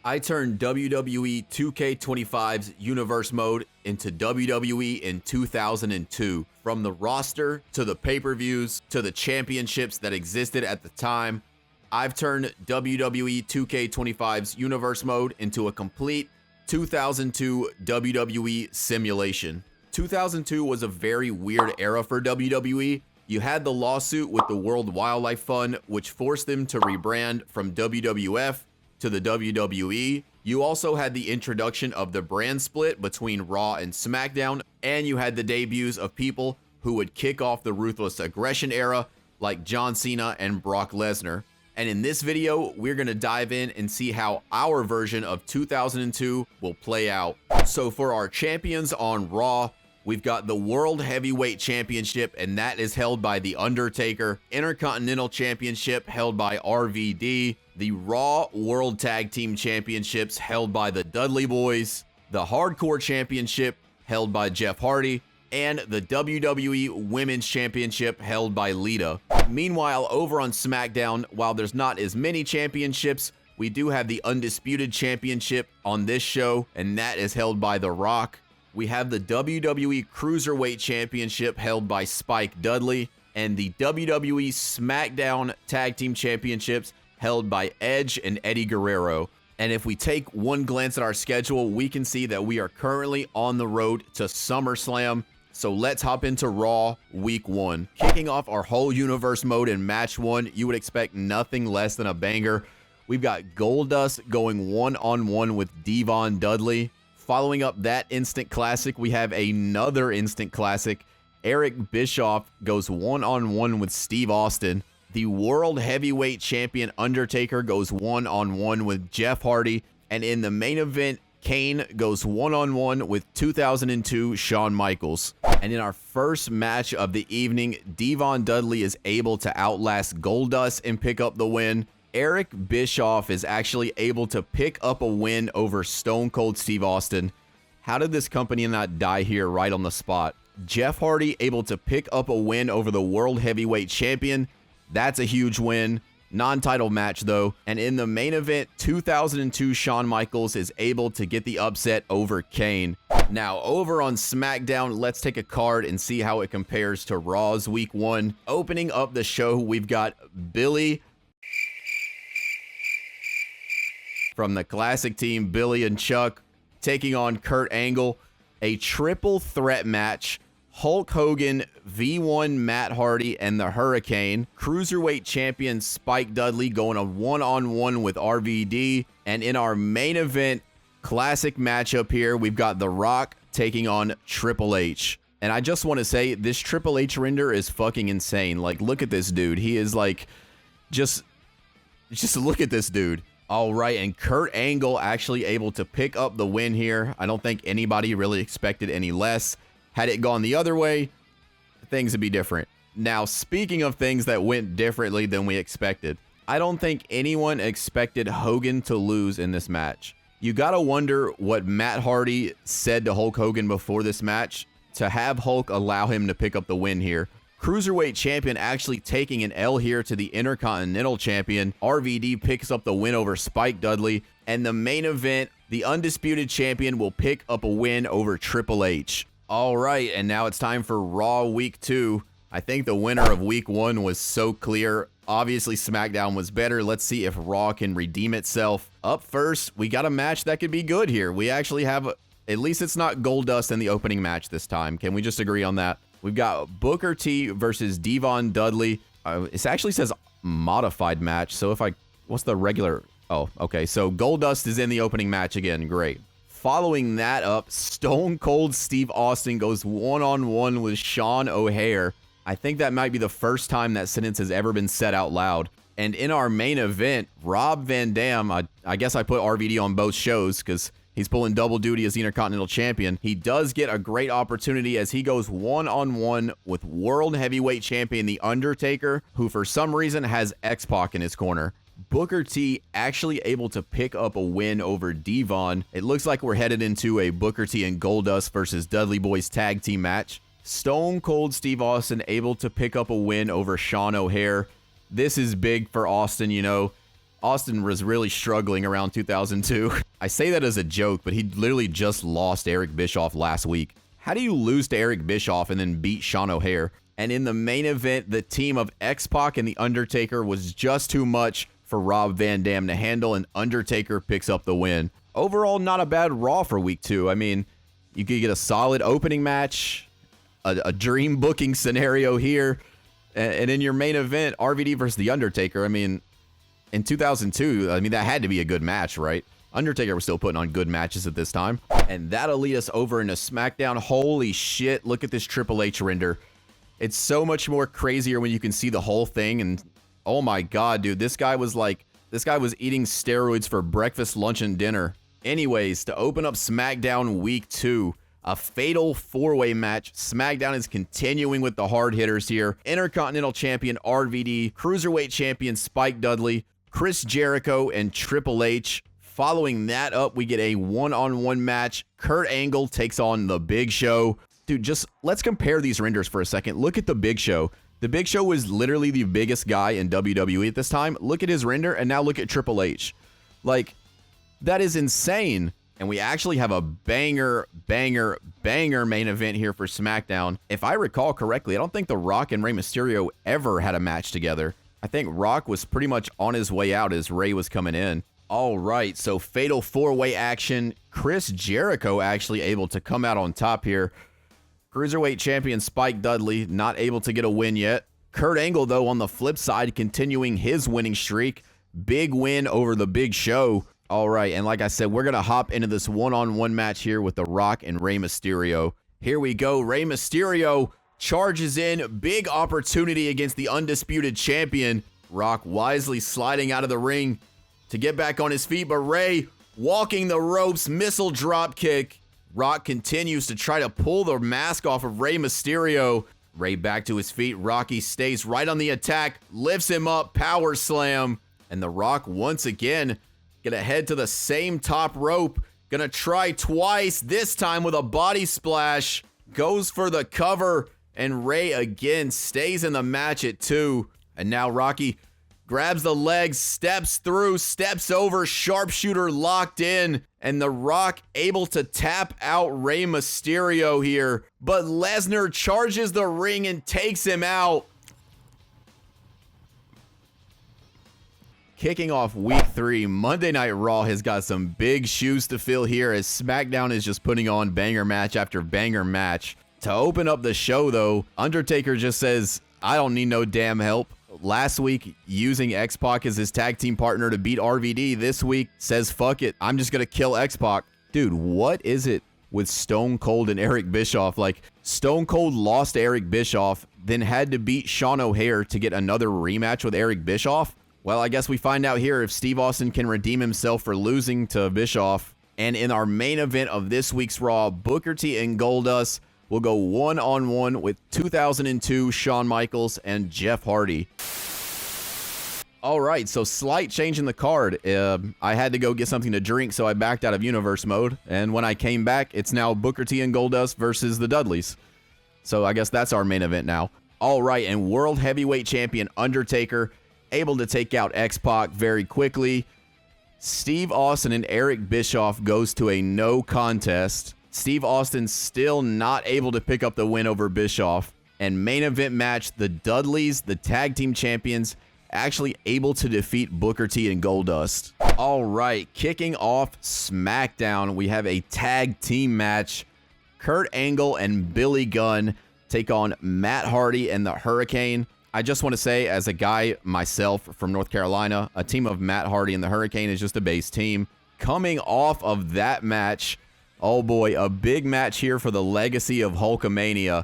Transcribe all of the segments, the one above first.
I turned WWE 2K25's Universe Mode into WWE in 2002. From the roster to the pay-per-views to the championships that existed at the time, I've turned WWE 2K25's Universe Mode into a complete 2002 WWE simulation. 2002 was a very weird era for WWE. You had the lawsuit with the World Wildlife Fund, which forced them to rebrand from WWF to the WWE. You also had the introduction of the brand split between Raw and Smackdown, and you had the debuts of people who would kick off the Ruthless Aggression era, like John Cena and Brock Lesnar. And in this video, we're gonna dive in and see how our version of 2002 will play out. So for our champions on Raw, we've got the World Heavyweight Championship, and that is held by The Undertaker. Intercontinental Championship held by RVD. The Raw World Tag Team Championships held by the Dudley Boys. The Hardcore Championship held by Jeff Hardy. And the WWE Women's Championship held by Lita. Meanwhile, over on SmackDown, while there's not as many championships, we do have the Undisputed Championship on this show, and that is held by The Rock. We have the WWE Cruiserweight Championship held by Spike Dudley, and the WWE SmackDown Tag Team Championships held by Edge and Eddie Guerrero. And if we take one glance at our schedule, we can see that we are currently on the road to SummerSlam. So let's hop into Raw Week 1. Kicking off our whole universe mode in Match 1, you would expect nothing less than a banger. We've got Goldust going one-on-one with Devon Dudley. Following up that instant classic, we have another instant classic. Eric Bischoff goes one-on-one with Steve Austin. The World Heavyweight Champion Undertaker goes one-on-one with Jeff Hardy. And in the main event, Kane goes one-on-one with 2002 Shawn Michaels. And in our first match of the evening, Devon Dudley is able to outlast Goldust and pick up the win. Eric Bischoff is actually able to pick up a win over Stone Cold Steve Austin. How did this company not die here right on the spot? Jeff Hardy able to pick up a win over the World Heavyweight Champion. That's a huge win. Non-title match though. And in the main event, 2002 Shawn Michaels is able to get the upset over Kane. Now over on SmackDown, let's take a card and see how it compares to Raw's Week 1. Opening up the show, we've got Billy from the classic team, Billy and Chuck, taking on Kurt Angle. A triple threat match. Hulk Hogan, V1 Matt Hardy, and the Hurricane. Cruiserweight champion Spike Dudley going a one-on-one with RVD. And in our main event, classic matchup here, we've got The Rock taking on Triple H. And I just want to say, this Triple H render is fucking insane. Like, look at this dude. He is like, just look at this dude. All right, and Kurt Angle actually able to pick up the win here. I don't think anybody really expected any less. Had it gone the other way, things would be different. Now, speaking of things that went differently than we expected, I don't think anyone expected Hogan to lose in this match. You gotta wonder what Matt Hardy said to Hulk Hogan before this match to have Hulk allow him to pick up the win here. Cruiserweight champion actually taking an L here to the Intercontinental champion. RVD picks up the win over Spike Dudley. And the main event, the Undisputed champion will pick up a win over Triple H. All right, and now it's time for Raw Week 2. I think the winner of Week 1 was so clear. Obviously, SmackDown was better. Let's see if Raw can redeem itself. Up first, we got a match that could be good here. We actually have, at least it's not Goldust in the opening match this time. Can we just agree on that? We've got Booker T versus Devon Dudley. It actually says modified match. So if what's the regular? Oh, okay. So Goldust is in the opening match again. Great. Following that up, Stone Cold Steve Austin goes one-on-one with Sean O'Haire. I think that might be the first time that sentence has ever been said out loud. And in our main event, Rob Van Dam, I guess I put RVD on both shows because he's pulling double duty as the Intercontinental Champion. He does get a great opportunity as he goes one-on-one with World Heavyweight Champion The Undertaker, who for some reason has X-Pac in his corner. Booker T actually able to pick up a win over Devon. It looks like we're headed into a Booker T and Goldust versus Dudley Boys tag team match. Stone Cold Steve Austin able to pick up a win over Sean O'Haire. This is big for Austin, you know. Austin was really struggling around 2002. I say that as a joke, but he literally just lost Eric Bischoff last week. How do you lose to Eric Bischoff and then beat Sean O'Haire? And in the main event, the team of X-Pac and The Undertaker was just too much for Rob Van Dam to handle, and Undertaker picks up the win. Overall, not a bad Raw for week 2. I mean, you could get a solid opening match, a dream booking scenario here, and in your main event, RVD versus The Undertaker. I mean, in 2002, that had to be a good match, right? Undertaker was still putting on good matches at this time. And that'll lead us over into SmackDown. Holy shit, look at this Triple H render. It's so much more crazier when you can see the whole thing, and oh my god, dude, this guy was eating steroids for breakfast, lunch, and dinner. Anyways, to open up SmackDown week 2, a fatal 4-way match. SmackDown is continuing with the hard hitters here. Intercontinental Champion RVD, Cruiserweight Champion Spike Dudley, Chris Jericho, and Triple H. Following that up, we get a one-on-one match. Kurt Angle takes on The Big Show. Dude, just let's compare these renders for a second. Look at The Big Show. The Big Show was literally the biggest guy in WWE at this time. Look at his render, and now look at Triple H. Like, that is insane. And we actually have a banger main event here for SmackDown. If I recall correctly, I don't think The Rock and Rey Mysterio ever had a match together. I think Rock was pretty much on his way out as Rey was coming in. All right, so fatal 4-way action. Chris Jericho actually able to come out on top here. Cruiserweight Champion Spike Dudley not able to get a win yet. Kurt Angle, though, on the flip side, continuing his winning streak. Big win over The Big Show. All right, and like I said, we're going to hop into this one-on-one match here with The Rock and Rey Mysterio. Here we go. Rey Mysterio charges in. Big opportunity against the undisputed champion. Rock wisely sliding out of the ring to get back on his feet, but Rey walking the ropes, missile drop kick. Rock continues to try to pull the mask off of Rey Mysterio. Rey back to his feet. Rocky stays right on the attack, lifts him up, power slam. And The Rock once again gonna head to the same top rope. Gonna try twice, this time with a body splash. Goes for the cover, and Rey again stays in the match at 2. And now Rocky grabs the legs, steps through, steps over, sharpshooter locked in, and The Rock able to tap out Rey Mysterio here. But Lesnar charges the ring and takes him out. Kicking off week 3, Monday Night Raw has got some big shoes to fill here as SmackDown is just putting on banger match after banger match. To open up the show, though, Undertaker just says, I don't need no damn help. Last week, using X-Pac as his tag team partner to beat RVD. This week, says, fuck it, I'm just going to kill X-Pac. Dude, what is it with Stone Cold and Eric Bischoff? Like, Stone Cold lost to Eric Bischoff, then had to beat Sean O'Haire to get another rematch with Eric Bischoff? Well, I guess we find out here if Steve Austin can redeem himself for losing to Bischoff. And in our main event of this week's Raw, Booker T and Goldust will go one-on-one with 2002 Shawn Michaels and Jeff Hardy. All right, so slight change in the card. I had to go get something to drink, so I backed out of Universe mode. And when I came back, it's now Booker T and Goldust versus the Dudleys. So I guess that's our main event now. All right, and World Heavyweight Champion Undertaker able to take out X-Pac very quickly. Steve Austin and Eric Bischoff goes to a no contest. Steve Austin still not able to pick up the win over Bischoff. And main event match, the Dudleys, the tag team champions, actually able to defeat Booker T and Goldust. All right, kicking off SmackDown, we have a tag team match. Kurt Angle and Billy Gunn take on Matt Hardy and the Hurricane. I just want to say, as a guy myself from North Carolina, a team of Matt Hardy and the Hurricane is just a base team. Coming off of that match, oh boy, a big match here for the legacy of Hulkamania.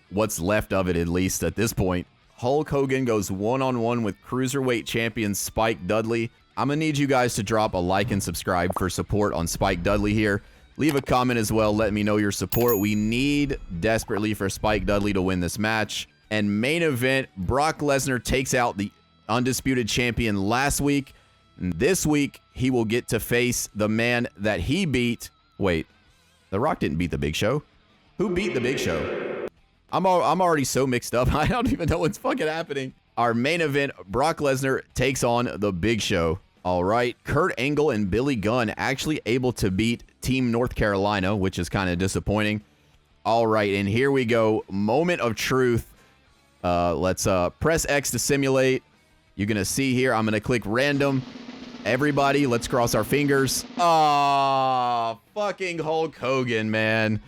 What's left of it, at least at this point. Hulk Hogan goes one-on-one with Cruiserweight Champion Spike Dudley. I'm going to need you guys to drop a like and subscribe for support on Spike Dudley here. Leave a comment as well. Let me know your support. We need desperately for Spike Dudley to win this match. And main event, Brock Lesnar takes out the undisputed champion last week. And this week, he will get to face the man that he beat. Wait, The Rock didn't beat The Big Show. Who beat The Big Show? I'm already so mixed up. I don't even know what's fucking happening. Our main event, Brock Lesnar takes on The Big Show. All right, Kurt Angle and Billy Gunn actually able to beat Team North Carolina, which is kind of disappointing. All right, and here we go. Moment of truth. Let's press X to simulate. You're going to see here, I'm going to click random. Everybody, let's cross our fingers. Ah, fucking Hulk Hogan, man.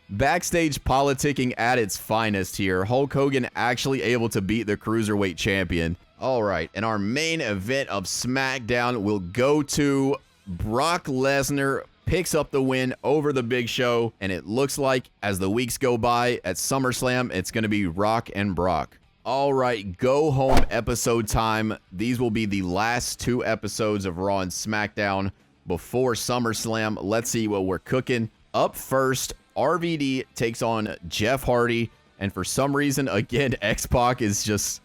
Backstage politicking at its finest here. Hulk Hogan actually able to beat the Cruiserweight Champion. All right, and our main event of SmackDown will go to Brock Lesnar picks up the win over the Big Show, and it looks like as the weeks go by at SummerSlam, it's going to be Rock and Brock. All right, go home episode time. These will be the last 2 episodes of Raw and SmackDown before SummerSlam. Let's see what we're cooking. Up first, RVD takes on Jeff Hardy, and for some reason, again, X-Pac is just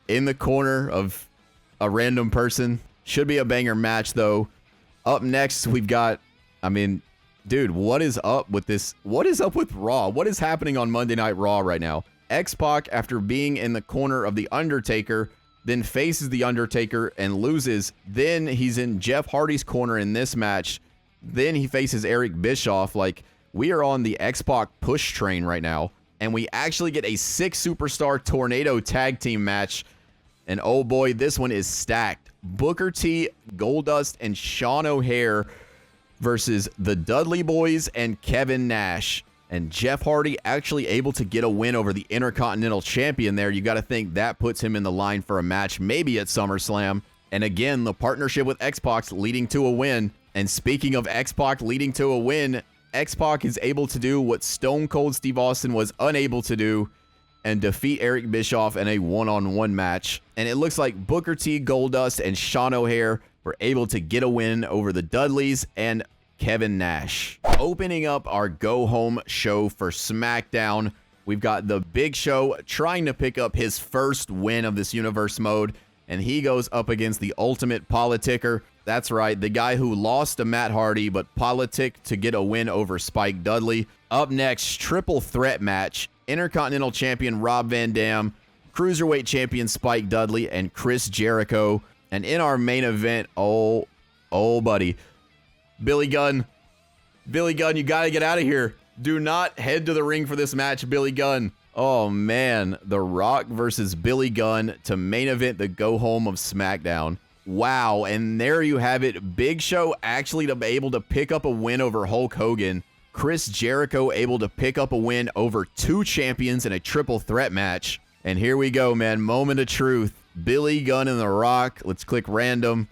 in the corner of a random person. Should be a banger match, though. Up next, we've got, I mean, dude, what is up with this? What is up with Raw? What is happening on Monday Night Raw right now? X-Pac, after being in the corner of The Undertaker, then faces The Undertaker and loses. Then he's in Jeff Hardy's corner in this match. Then he faces Eric Bischoff. Like, we are on the X-Pac push train right now. And we actually get a 6-superstar tornado tag team match. And oh boy, this one is stacked. Booker T, Goldust, and Sean O'Haire versus the Dudley Boys and Kevin Nash. And Jeff Hardy actually able to get a win over the Intercontinental Champion there. You got to think that puts him in the line for a match, maybe at SummerSlam. And again, the partnership with X-Pac leading to a win. And speaking of X-Pac leading to a win, X-Pac is able to do what Stone Cold Steve Austin was unable to do and defeat Eric Bischoff in a one-on-one match. And it looks like Booker T, Goldust, and Sean O'Haire were able to get a win over the Dudleys and Kevin Nash. Opening up our go-home show for SmackDown, we've got the Big Show trying to pick up his first win of this universe mode, and he goes up against the Ultimate Politicker. That's right, the guy who lost to Matt Hardy, but politic to get a win over Spike Dudley. Up next, triple threat match. Intercontinental Champion Rob Van Dam, Cruiserweight Champion Spike Dudley, and Chris Jericho. And in our main event, oh buddy, Billy Gunn. Billy Gunn, you gotta get out of here. Do not head to the ring for this match, Billy Gunn. Oh man, The Rock versus Billy Gunn to main event the go home of SmackDown. Wow, and there you have it. Big Show actually to be able to pick up a win over Hulk Hogan. Chris Jericho able to pick up a win over 2 champions in a triple threat match. And here we go, man. Moment of truth. Billy Gunn and The Rock. Let's click random.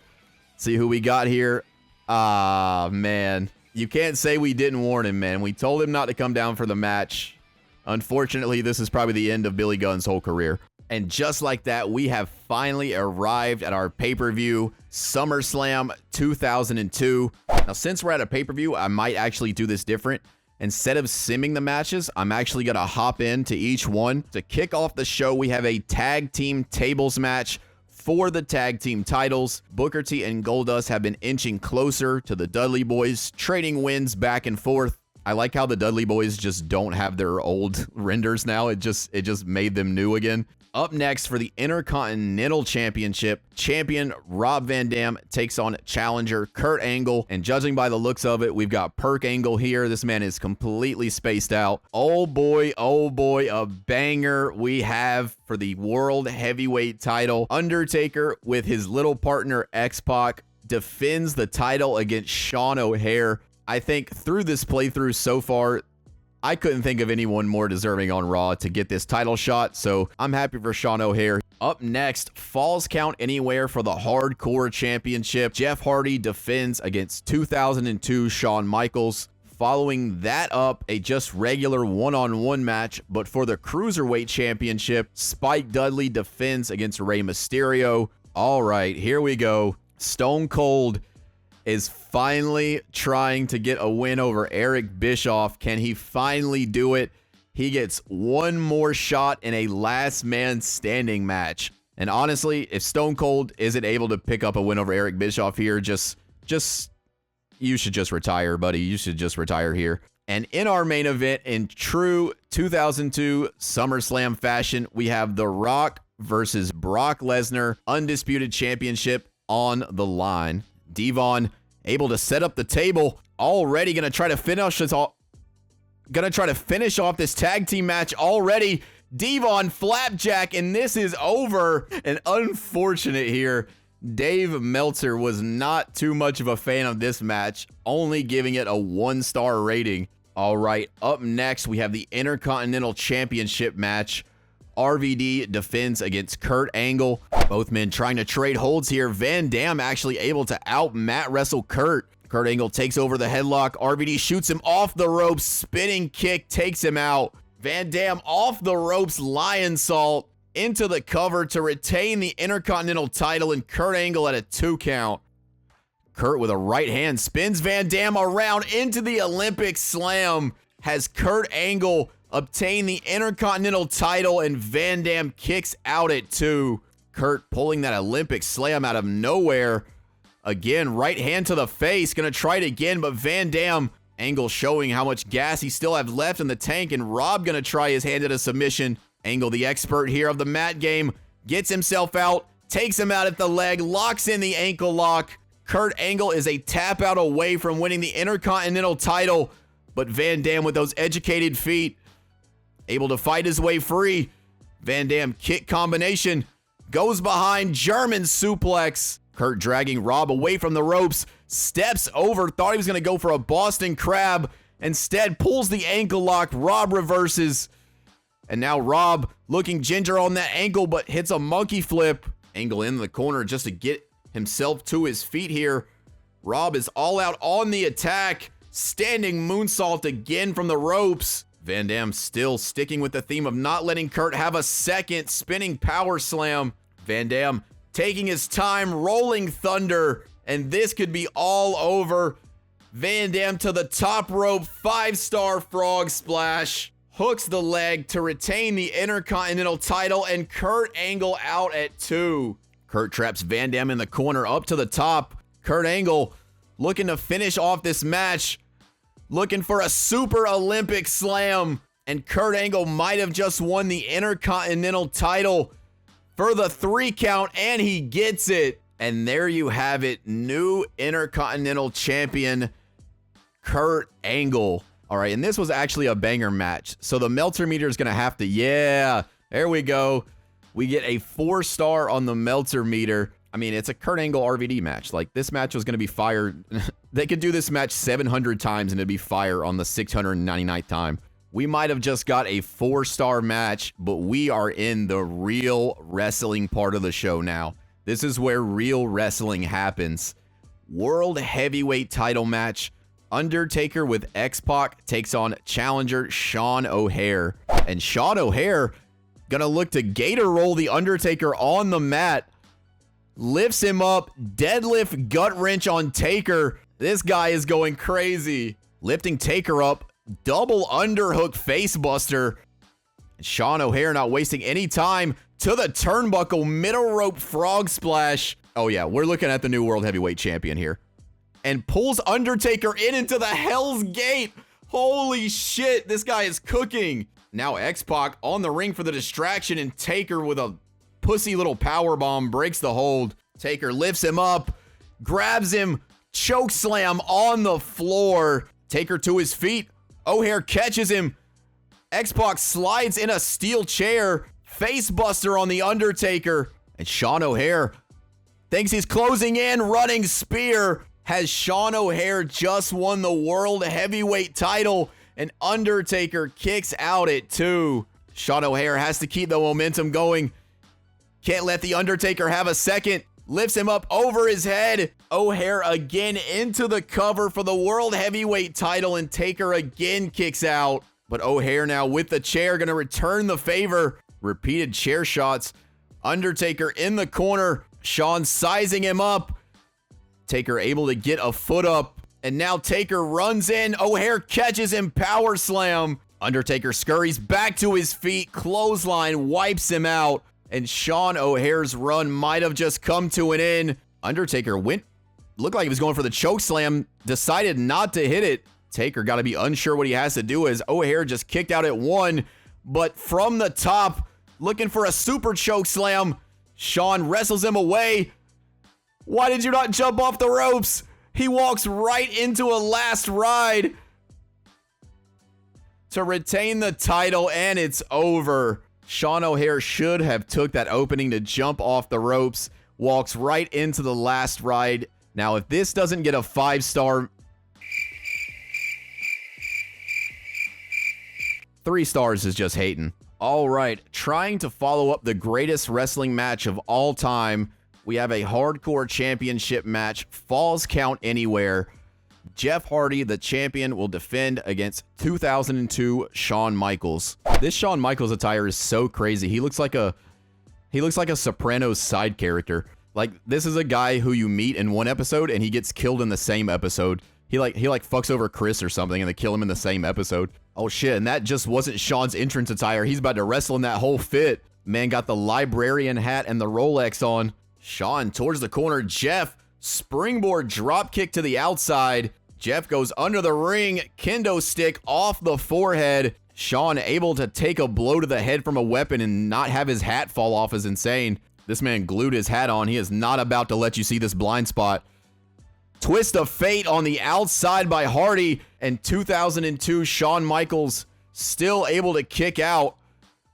See who we got here. Ah, man. You can't say we didn't warn him, man. We told him not to come down for the match. Unfortunately, this is probably the end of Billy Gunn's whole career. And just like that, we have finally arrived at our pay-per-view, SummerSlam 2002. Now, since we're at a pay-per-view, I might actually do this different. Instead of simming the matches, I'm actually going to hop into each one. To kick off the show, we have a tag team tables match for the tag team titles. Booker T and Goldust have been inching closer to the Dudley Boys, trading wins back and forth. I like how the Dudley Boys just don't have their old renders now. It just made them new again. Up next for the Intercontinental Championship, champion Rob Van Dam takes on challenger Kurt Angle. And judging by the looks of it, we've got Perk Angle here. This man is completely spaced out. Oh boy, a banger we have for the World Heavyweight title. Undertaker with his little partner X-Pac defends the title against Sean O'Haire. I think through this playthrough so far, I couldn't think of anyone more deserving on Raw to get this title shot, so I'm happy for Sean O'Haire. Up next, Falls Count Anywhere for the Hardcore Championship. Jeff Hardy defends against 2002 Shawn Michaels. Following that up, a just regular one-on-one match, but for the Cruiserweight Championship, Spike Dudley defends against Rey Mysterio. All right, here we go. Stone Cold is finally trying to get a win over Eric Bischoff. Can he finally do it? He gets one more shot in a last man standing match. And honestly, if Stone Cold isn't able to pick up a win over Eric Bischoff here, you should just retire, buddy. You should just retire here. And in our main event, in true 2002 SummerSlam fashion, we have The Rock versus Brock Lesnar, Undisputed Championship on the line. Devon able to set up the table. Already going to try to finish this off this tag team match already. Devon flapjack, and this is over. And unfortunate here, Dave Meltzer was not too much of a fan of this match, only giving it a 1-star rating. All right, up next, we have the Intercontinental Championship match. RVD defends against Kurt Angle. Both men trying to trade holds here. Van Dam actually able to out-mat wrestle Kurt. Kurt Angle takes over the headlock. RVD shoots him off the ropes. Spinning kick takes him out. Van Dam off the ropes, lion salt into the cover to retain the Intercontinental title, and Kurt Angle at a 2 count. Kurt with a right hand spins Van Dam around into the Olympic Slam. Has Kurt Angle obtain the Intercontinental title, and Van Dam kicks out at 2. Kurt pulling that Olympic Slam out of nowhere. Again, right hand to the face. Gonna try it again, but Van Dam, Angle showing how much gas he still has left in the tank, and Rob gonna try his hand at a submission. Angle, the expert here of the mat game, gets himself out, takes him out at the leg, locks in the ankle lock. Kurt Angle is a tap out away from winning the Intercontinental title, but Van Dam with those educated feet, able to fight his way free. Van Dam kick combination, goes behind, German suplex. Kurt dragging Rob away from the ropes, steps over, thought he was going to go for a Boston Crab, instead pulls the ankle lock. Rob reverses, and now Rob looking ginger on that ankle, but hits a monkey flip. Angle in the corner just to get himself to his feet here. Rob is all out on the attack, standing moonsault again from the ropes. Van Dam still sticking with the theme of not letting Kurt have a second. Spinning power slam. Van Dam taking his time, rolling thunder, and this could be all over. Van Dam to the top rope, 5-star frog splash, hooks the leg to retain the Intercontinental title, and Kurt Angle out at 2. Kurt traps Van Dam in the corner up to the top. Kurt Angle looking to finish off this match, looking for a Super Olympic Slam, and Kurt Angle might have just won the Intercontinental title for the 3 count, and he gets it. And there you have it, new Intercontinental Champion, Kurt Angle. All right, and this was actually a banger match, so the Meltzer meter is going to have to, yeah, there we go. We get a 4-star on the Meltzer meter. I mean, it's a Kurt Angle RVD match. Like, this match was going to be fire. They could do this match 700 times and it'd be fire on the 699th time. We might have just got a 4-star match, but we are in the real wrestling part of the show now. This is where real wrestling happens. World Heavyweight title match. Undertaker with X-Pac takes on challenger Sean O'Haire. And Sean O'Haire gonna look to gator roll the Undertaker on the mat. Lifts him up, deadlift gut wrench on Taker. This guy is going crazy. Lifting Taker up, double underhook face buster. Sean O'Haire not wasting any time to the turnbuckle, middle rope frog splash. Oh yeah, we're looking at the new World Heavyweight Champion here. And pulls Undertaker into the Hell's Gate. Holy shit, this guy is cooking. Now X-Pac on the ring for the distraction, and Taker with a pussy little powerbomb breaks the hold. Taker lifts him up, grabs him, choke slam on the floor. Taker to his feet. O'Haire catches him. X-Pac slides in a steel chair. Face buster on the Undertaker. And Sean O'Haire thinks he's closing in. Running spear. Has Sean O'Haire just won the World Heavyweight title? And Undertaker kicks out at 2. Sean O'Haire has to keep the momentum going. Can't let the Undertaker have a second. Lifts him up over his head. O'Haire again into the cover for the World Heavyweight title, and Taker again kicks out. But O'Haire now with the chair, gonna return the favor. Repeated chair shots. Undertaker in the corner. Sean sizing him up. Taker able to get a foot up. And now Taker runs in. O'Haire catches him. Power slam. Undertaker scurries back to his feet. Clothesline wipes him out. And Sean O'Haire's run might have just come to an end. Undertaker looked like he was going for the choke slam. Decided not to hit it. Taker got to be unsure what he has to do, as O'Haire just kicked out at 1. But from the top, looking for a super choke slam. Sean wrestles him away. Why did you not jump off the ropes? He walks right into a last ride to retain the title, and it's over. Sean O'Haire should have took that opening to jump off the ropes. Walks right into the last ride. Now, if this doesn't get a 5-star... 3 stars is just hating. All right, trying to follow up the greatest wrestling match of all time. We have a hardcore championship match, Falls Count Anywhere. Jeff Hardy, the champion, will defend against 2002 Shawn Michaels. This Shawn Michaels attire is so crazy. He looks like a Sopranos side character. Like, this is a guy who you meet in one episode and he gets killed in the same episode. He fucks over Chris or something and they kill him in the same episode. Oh shit, and that just wasn't Shawn's entrance attire. He's about to wrestle in that whole fit. Man got the librarian hat and the Rolex on. Shawn towards the corner. Jeff, springboard drop kick to the outside. Jeff goes under the ring. Kendo stick off the forehead. Shawn able to take a blow to the head from a weapon and not have his hat fall off is insane. This man glued his hat on. He is not about to let you see this blind spot. Twist of fate on the outside by Hardy, and 2002 Shawn Michaels still able to kick out,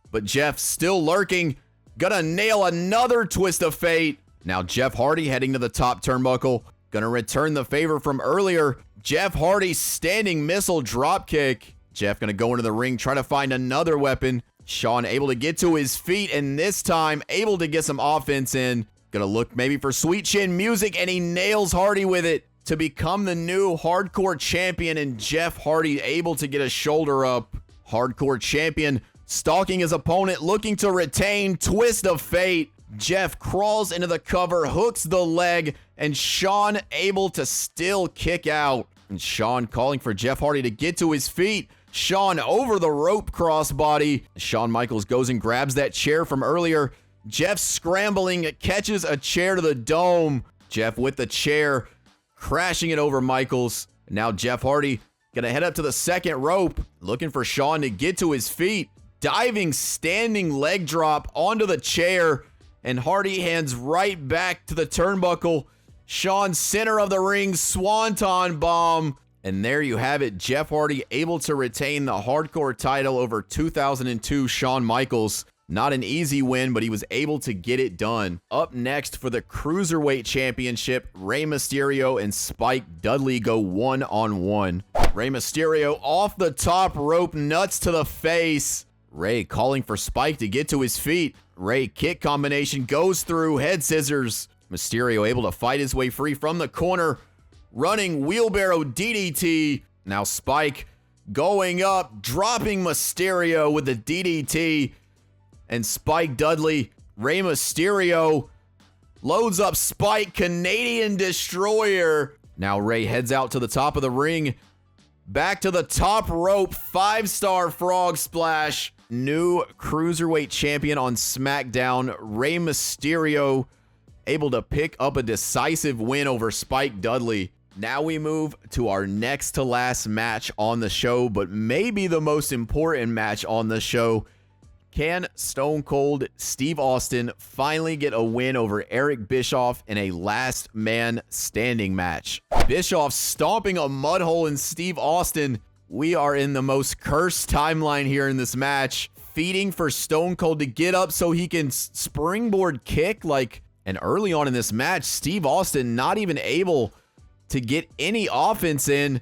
but Jeff still lurking. Gonna nail another twist of fate. Now Jeff Hardy heading to the top turnbuckle. Gonna return the favor from earlier. Jeff Hardy standing missile drop kick. Jeff gonna go into the ring, try to find another weapon. Shawn able to get to his feet, and this time able to get some offense in. Gonna look maybe for Sweet Chin Music, and he nails Hardy with it to become the new hardcore champion, and Jeff Hardy able to get a shoulder up. Hardcore champion stalking his opponent, looking to retain. Twist of fate. Jeff crawls into the cover, hooks the leg, and Shawn able to still kick out. And Shawn calling for Jeff Hardy to get to his feet. Shawn over the rope crossbody. Shawn Michaels goes and grabs that chair from earlier. Jeff scrambling, catches a chair to the dome. Jeff with the chair, crashing it over Michaels. Now Jeff Hardy gonna head up to the second rope, looking for Shawn to get to his feet. Diving standing leg drop onto the chair, and Hardy hands right back to the turnbuckle. Shawn center of the ring, swanton bomb. And there you have it. Jeff Hardy able to retain the hardcore title over 2002 Shawn Michaels. Not an easy win, but he was able to get it done. Up next for the Cruiserweight Championship, Rey Mysterio and Spike Dudley go one-on-one. Rey Mysterio off the top rope, nuts to the face. Rey calling for Spike to get to his feet. Rey kick combination goes through, head scissors. Mysterio able to fight his way free from the corner. Running wheelbarrow DDT. Now Spike going up, dropping Mysterio with the DDT. And Spike Dudley, Rey Mysterio loads up Spike, Canadian Destroyer. Now Rey heads out to the top of the ring. Back to the top rope, 5-star frog splash. New Cruiserweight champion on Smackdown, Rey Mysterio, able to pick up a decisive win over Spike Dudley. Now we move to our next to last match on the show, but maybe the most important match on the show. Can Stone Cold Steve Austin finally get a win over Eric Bischoff in a last man standing match? Bischoff stomping a mud hole in Steve Austin. We are in the most cursed timeline here in this match. Feeding for Stone Cold to get up so he can springboard kick. And early on in this match, Steve Austin not even able to get any offense in.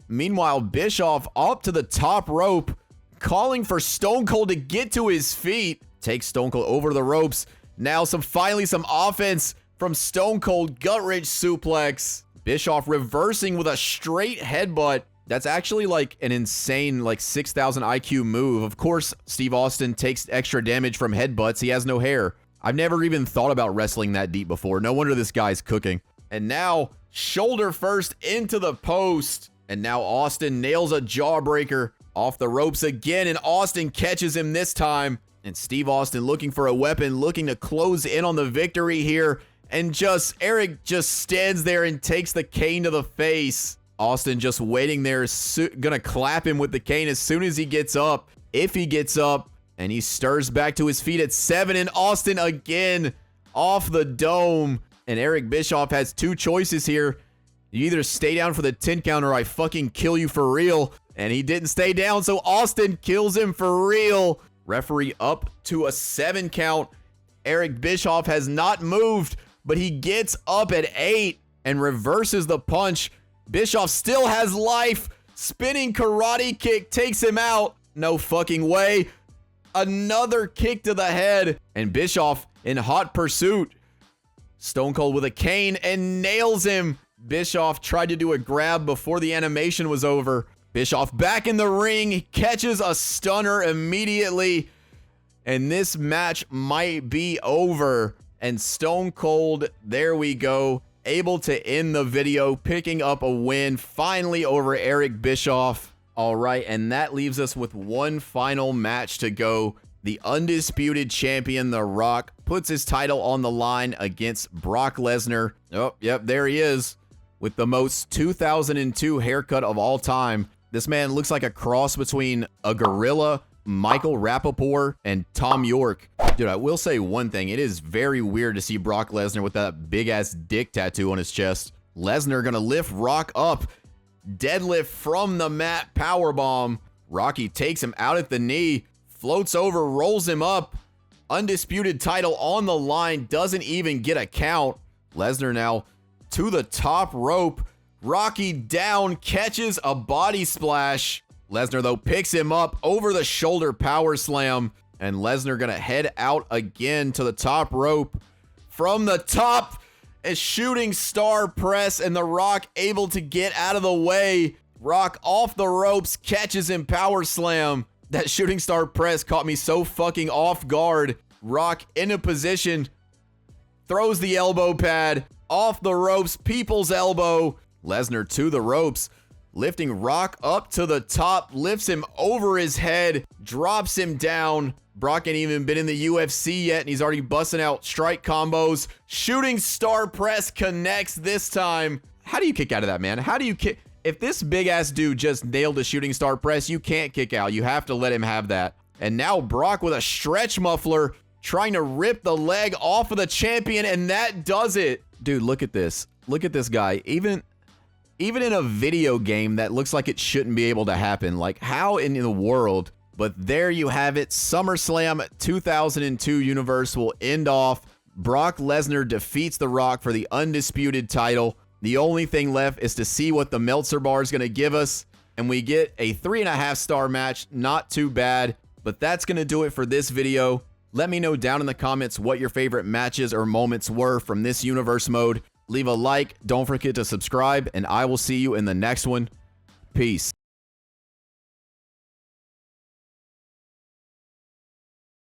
Meanwhile, Bischoff up to the top rope, calling for Stone Cold to get to his feet. Takes Stone Cold over the ropes. Now finally some offense from Stone Cold. Gut-wrench suplex. Bischoff reversing with a straight headbutt. That's actually an insane 6,000 IQ move. Of course, Steve Austin takes extra damage from headbutts. He has no hair. I've never even thought about wrestling that deep before. No wonder this guy's cooking. And now shoulder first into the post. And now Austin nails a jawbreaker. Off the ropes again, and Austin catches him this time. And Steve Austin looking for a weapon, looking to close in on the victory here. And Eric just stands there and takes the cane to the face. Austin just waiting there, gonna clap him with the cane as soon as he gets up. If he gets up, and he stirs back to his feet at 7, and Austin again off the dome. And Eric Bischoff has two choices here. You either stay down for the 10 count or I fucking kill you for real. And he didn't stay down, so Austin kills him for real. Referee up to a 7 count. Eric Bischoff has not moved, but he gets up at 8 and reverses the punch. Bischoff still has life. Spinning karate kick takes him out. No fucking way. Another kick to the head. And Bischoff in hot pursuit. Stone Cold with a cane and nails him. Bischoff tried to do a grab before the animation was over. Bischoff back in the ring. He catches a stunner immediately. And this match might be over. And Stone Cold, there we go, able to end the video, picking up a win finally over Eric Bischoff. All right, and that leaves us with one final match to go. The undisputed champion, The Rock, puts his title on the line against Brock Lesnar. Oh, yep, there he is with the most 2002 haircut of all time. This man looks like a cross between a gorilla, Michael Rappaport, and Tom York. Dude, I will say one thing. It is very weird to see Brock Lesnar with that big-ass dick tattoo on his chest. Lesnar gonna lift Rock up. Deadlift from the mat, powerbomb. Rocky takes him out at the knee, floats over, rolls him up. Undisputed title on the line, doesn't even get a count. Lesnar now to the top rope. Rocky down, catches a body splash. Lesnar, though, picks him up over the shoulder power slam. And Lesnar gonna head out again to the top rope. From the top, a shooting star press, and The Rock able to get out of the way. Rock off the ropes, catches him, power slam. That shooting star press caught me so fucking off guard. Rock in a position, throws the elbow pad, off the ropes, people's elbow. Lesnar to the ropes, lifting Rock up to the top, lifts him over his head, drops him down. Brock ain't even been in the UFC yet, and he's already busting out strike combos. Shooting star press connects this time. How do you kick out of that, man? How do you kick? If this big-ass dude just nailed a shooting star press, you can't kick out. You have to let him have that. And now Brock with a stretch muffler, trying to rip the leg off of the champion, and that does it. Dude, look at this. Look at this guy. Even in a video game, that looks like it shouldn't be able to happen. Like, how in the world? But there you have it. SummerSlam 2002 universe will end off. Brock Lesnar defeats The Rock for the undisputed title. The only thing left is to see what the Meltzer bar is going to give us. And we get a 3.5-star match. Not too bad. But that's going to do it for this video. Let me know down in the comments what your favorite matches or moments were from this universe mode. Leave a like. Don't forget to subscribe. And I will see you in the next one. Peace.